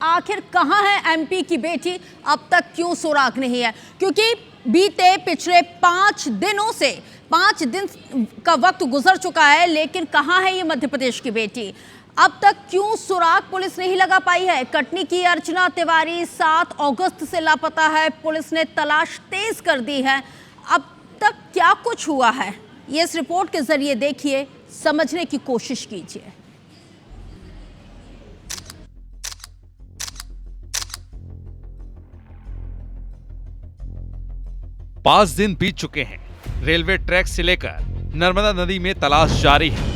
आखिर कहां है एमपी की बेटी, अब तक क्यों सुराग नहीं है? क्योंकि बीते पिछले 5 दिनों से 5 दिन का वक्त गुजर चुका है, लेकिन कहां है ये मध्य प्रदेश की बेटी? अब तक क्यों सुराग पुलिस नहीं लगा पाई है? कटनी की अर्चना तिवारी 7 अगस्त से लापता है। पुलिस ने तलाश तेज कर दी है। अब तक क्या कुछ हुआ है, ये इस रिपोर्ट के जरिए देखिए, समझने की कोशिश कीजिए। पांच दिन बीत चुके हैं। रेलवे ट्रैक से लेकर नर्मदा नदी में तलाश जारी है।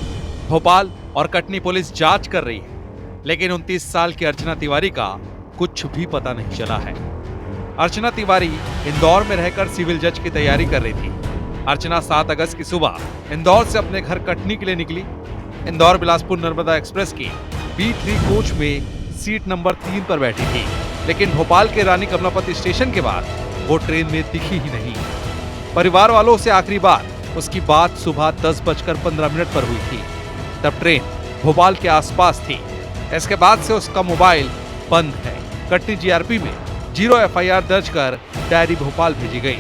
भोपाल और कटनी पुलिस जांच कर रही है, लेकिन 29 साल की अर्चना तिवारी का कुछ भी पता नहीं चला है। अर्चना तिवारी इंदौर में रहकर सिविल जज की तैयारी कर रही थी। अर्चना 7 अगस्त की सुबह इंदौर से अपने घर कटनी के लिए निकली। इंदौर बिलासपुर नर्मदा एक्सप्रेस की B3 कोच में सीट नंबर 3 पर बैठी थी, लेकिन भोपाल के रानी कमलापति स्टेशन के बाद वो ट्रेन में दिखी ही नहीं। परिवार वालों से आखिरी बार उसकी बात सुबह 10:15 पर हुई थी। तब ट्रेन भोपाल के आसपास थी। इसके बाद से उसका मोबाइल बंद है। कटनी जीआरपी में 0 FIR दर्ज कर डायरी भोपाल भेजी गई,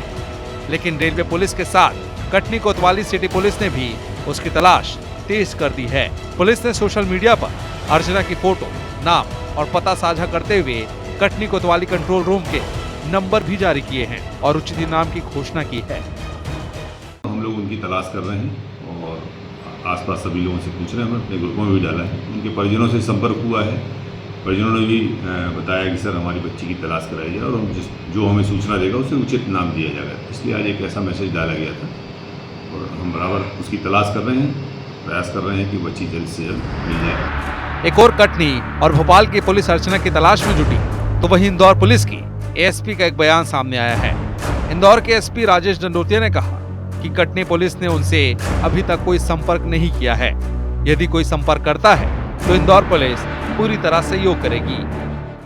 लेकिन रेलवे पुलिस के साथ कटनी कोतवाली सिटी पुलिस ने भी उसकी तलाश तेज कर दी है। पुलिस ने सोशल मीडिया पर अर्चना की फोटो, नाम और पता साझा करते हुए कटनी कोतवाली कंट्रोल रूम के नंबर भी जारी किए हैं और उचित इनाम की घोषणा की है। हम लोग उनकी तलाश कर रहे हैं और आसपास सभी लोगों से पूछ रहे हैं। हमने अपने ग्रुपों में भी डाला है। उनके परिजनों से संपर्क हुआ है। परिजनों ने भी बताया कि सर हमारी बच्ची की तलाश कराई जाए और हम जो हमें सूचना देगा उसे उचित इनाम दिया जाएगा। इसलिए आज एक ऐसा मैसेज डाला गया था और हम बराबर उसकी तलाश कर रहे हैं, प्रयास कर रहे हैं कि बच्ची जल्द से जल्द मिल जाए। एक और कटनी और भोपाल की पुलिस अर्चना की तलाश में जुटी, तो वहीं इंदौर पुलिस की एएसपी का एक बयान सामने आया है। इंदौर के एसपी राजेश डंडोतिया ने कहा कि कटनी पुलिस ने उनसे अभी तक कोई संपर्क नहीं किया है। यदि कोई संपर्क करता है तो इंदौर पुलिस पूरी तरह सहयोग करेगी।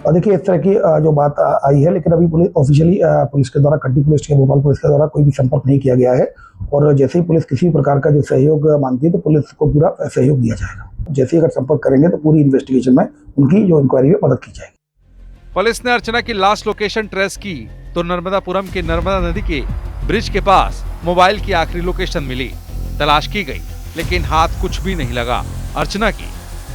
और देखिए, इस तरह की जो बात आई है, लेकिन अभी पुलिस ऑफिशियली पुलिस के द्वारा, कटनी पुलिस या भोपाल पुलिस के द्वारा कोई भी संपर्क नहीं किया गया है। और जैसे ही पुलिस किसी प्रकार का जो सहयोग मांगती है तो पुलिस को पूरा सहयोग दिया जाएगा। जैसे ही अगर संपर्क करेंगे तो पूरी इन्वेस्टिगेशन में उनकी जो इंक्वायरी है मदद की जाएगी। पुलिस ने अर्चना की लास्ट लोकेशन ट्रेस की तो नर्मदापुरम के नर्मदा नदी के ब्रिज के पास मोबाइल की आखिरी लोकेशन मिली। तलाश की गई, लेकिन हाथ कुछ भी नहीं लगा। अर्चना की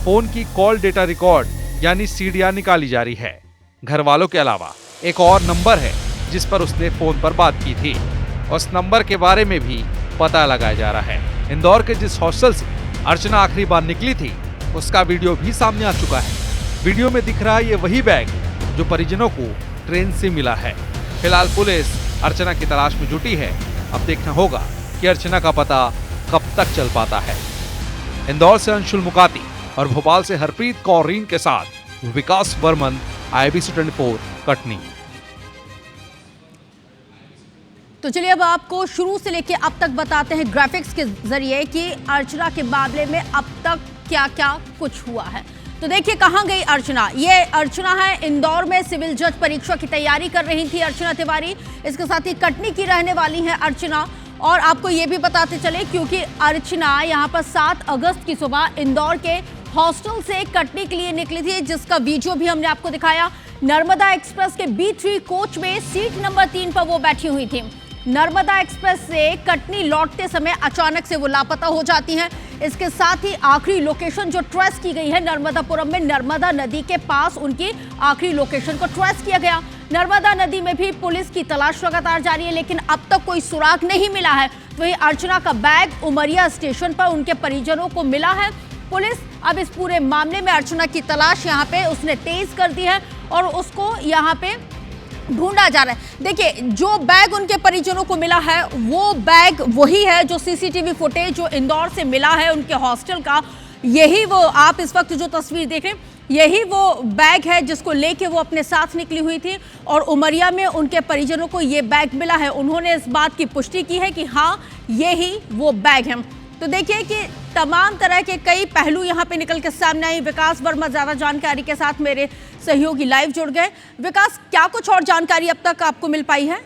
फोन की कॉल डेटा रिकॉर्ड यानी CDR निकाली जा रही है। घर वालों के अलावा एक और नंबर है जिस पर उसने फोन पर बात की थी। उस नंबर के बारे में भी पता लगाया जा रहा है। इंदौर के जिस हॉस्टल से अर्चना आखिरी बार निकली थी, उसका वीडियो भी सामने आ चुका है। वीडियो में दिख रहा है ये वही बैग जो परिजनों को ट्रेन से मिला है। फिलहाल पुलिस अर्चना की तलाश में जुटी है। अब देखना होगा कि अर्चना का पता कब तक चल पाता है। इंदौर से अंशुल मुकाती और भोपाल से हरप्रीत कौर रीन के साथ विकास वर्मन, IBC 24 कटनी। तो चलिए अब आपको शुरू से लेके अब तक बताते हैं ग्राफिक्स के जरिए कि अर्चना के मामले में अब तक क्या क्या कुछ हुआ है। तो देखिए कहां गई अर्चना। ये अर्चना है, इंदौर में सिविल जज परीक्षा की तैयारी कर रही थी अर्चना तिवारी। इसके साथ ही कटनी की रहने वाली है अर्चना। और आपको ये भी बताते चले क्योंकि अर्चना यहां पर 7 अगस्त की सुबह इंदौर के हॉस्टल से कटनी के लिए निकली थी, जिसका वीडियो भी हमने आपको दिखाया। नर्मदा एक्सप्रेस के B3 कोच में सीट नंबर 3 पर वो बैठी हुई थी। नर्मदा एक्सप्रेस से कटनी लौटते समय अचानक से वो लापता हो जाती हैं। इसके साथ ही आखिरी लोकेशन जो ट्रेस की गई है नर्मदापुरम में, नर्मदा नदी के पास उनकी आखिरी लोकेशन को ट्रेस किया गया। नर्मदा नदी में भी पुलिस की तलाश लगातार जारी है, लेकिन अब तक कोई सुराग नहीं मिला है। वहीं अर्चना का बैग उमरिया स्टेशन पर उनके परिजनों को मिला है। पुलिस अब इस पूरे मामले में अर्चना की तलाश यहाँ पे उसने तेज कर दी है और उसको यहाँ पे ढूंढा जा रहा है। देखिए, जो बैग उनके परिजनों को मिला है वो बैग वही है जो CCTV फुटेज जो इंदौर से मिला है उनके हॉस्टल का। यही वो आप इस वक्त जो तस्वीर देख रहे हैं, यही वो बैग है जिसको लेके वो अपने साथ निकली हुई थी। और उमरिया में उनके परिजनों को ये बैग मिला है। उन्होंने इस बात की पुष्टि की है कि हाँ, यही वो बैग है। तो देखिए कि तमाम तरह के कई पहलू यहाँ पे निकल के सामने आई। विकास वर्मा ज्यादा जानकारी के साथ मेरे सहयोगी लाइव जुड़ गए। विकास, क्या कुछ और जानकारी अब तक आपको मिल पाई है?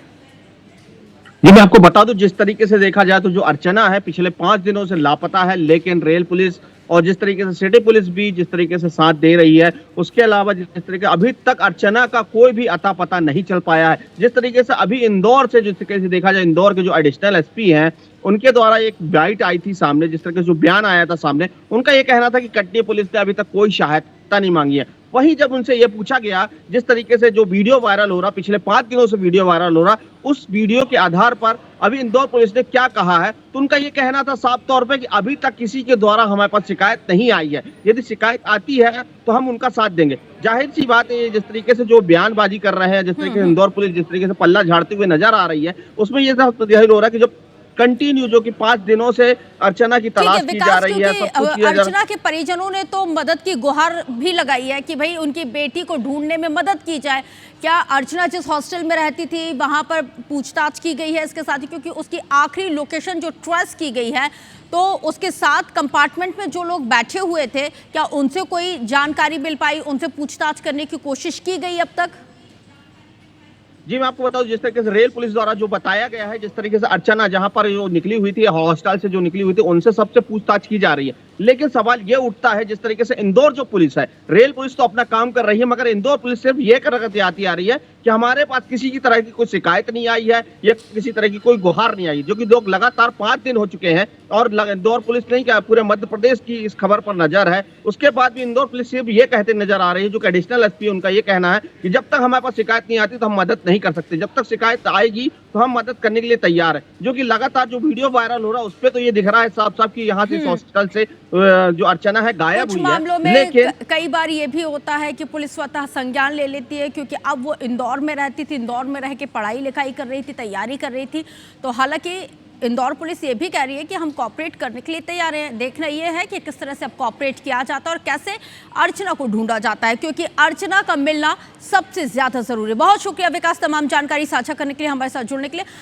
जी मैं आपको बता दूं, जिस तरीके से देखा जाए तो जो अर्चना है पिछले 5 दिनों से लापता है, लेकिन रेल पुलिस और जिस तरीके से सिटी पुलिस भी जिस तरीके से साथ दे रही है, उसके अलावा जिस तरीके अभी तक अर्चना का कोई भी अता पता नहीं चल पाया है। जिस तरीके से अभी इंदौर से जिस तरीके से देखा जाए, इंदौर के जो एडिशनल एसपी हैं उनके द्वारा एक बाइट आई थी सामने, जिस तरीके से जो बयान आया था सामने, उनका ये कहना था कि कटनी पुलिस ने अभी तक कोई सहायता नहीं मांगी है। वहीं जब उनसे ये पूछा गया, जिस तरीके से जो वीडियो वायरल हो रहा, पिछले 5 दिनों से वीडियो वायरल हो रहा, उस वीडियो के आधार पर अभी इंदौर पुलिस ने क्या कहा है, तो उनका ये कहना था साफ तौर पे कि अभी तक किसी के द्वारा हमारे पास शिकायत नहीं आई है। यदि शिकायत आती है तो हम उनका साथ देंगे। जाहिर सी बात है, जिस तरीके से जो बयानबाजी कर रहे हैं, जिस तरीके से इंदौर पुलिस जिस तरीके से पल्ला झाड़ते हुए नजर आ रही है, उसमें ये जाहिर हो रहा है कि जो कंटिन्यू जो कि 5 दिनों से अर्चना की तलाश की जा रही है, सब कुछ किया जा रहा है। अर्चना के परिजनों ने तो मदद की गुहार भी लगाई है कि भाई उनकी बेटी को ढूंढने में मदद की जाए। क्या अर्चना जिस हॉस्टल में रहती थी वहां पर पूछताछ की गई है इसके साथ ही, क्योंकि उसकी आखिरी लोकेशन जो ट्रेस की गई है, तो उसके साथ कंपार्टमेंट में जो लोग बैठे हुए थे, क्या उनसे कोई जानकारी मिल पाई, उनसे पूछताछ करने की कोशिश की गई अब तक? जी, मैं आपको बताऊं, जिस तरीके से रेल पुलिस द्वारा जो बताया गया है, जिस तरीके से अर्चना जहां पर जो निकली हुई थी, हॉस्टल से जो निकली हुई थी, उनसे सबसे पूछताछ की जा रही है। लेकिन सवाल ये उठता है, जिस तरीके से इंदौर जो पुलिस है, रेल पुलिस तो अपना काम कर रही है, मगर इंदौर पुलिस सिर्फ ये करती आती आ रही है कि हमारे पास किसी की तरह की कोई शिकायत नहीं आई है या किसी तरह की कोई गुहार नहीं आई, जो कि लोग लगातार 5 दिन हो चुके हैं और इंदौर पुलिस नहीं, क्या पूरे मध्य प्रदेश की इस खबर पर नजर है। उसके बाद भी इंदौर पुलिस सिर्फ ये कहते नजर आ रही है, जो कि एडिशनल एसपी उनका ये कहना है कि जब तक हमारे पास शिकायत नहीं आती तो हम मदद नहीं कर सकते, जब तक शिकायत आएगी तो हम मदद करने के लिए तैयार है। जो कि लगातार जो वीडियो वायरल हो रहा है उस पर तो ये दिख रहा है साफ साफ कि यहाँ से हॉस्पिटल से जो अर्चना है गायब हुई है। मामलों में लेकिन कई बार ये भी होता है कि पुलिस स्वतः संज्ञान ले लेती है, क्योंकि अब वो इंदौर में रहती थी, इंदौर में रह के पढ़ाई लिखाई कर रही थी, तैयारी कर रही थी। तो हालांकि इंदौर पुलिस ये भी कह रही है कि हम कॉपरेट करने के लिए तैयार हैं। देखना ये है कि किस तरह से अब कॉपरेट किया जाता है और कैसे अर्चना को ढूंढा जाता है, क्योंकि अर्चना का मिलना सबसे ज्यादा जरूरी है। बहुत शुक्रिया विकास, तमाम जानकारी साझा करने के लिए, हमारे साथ जुड़ने के लिए।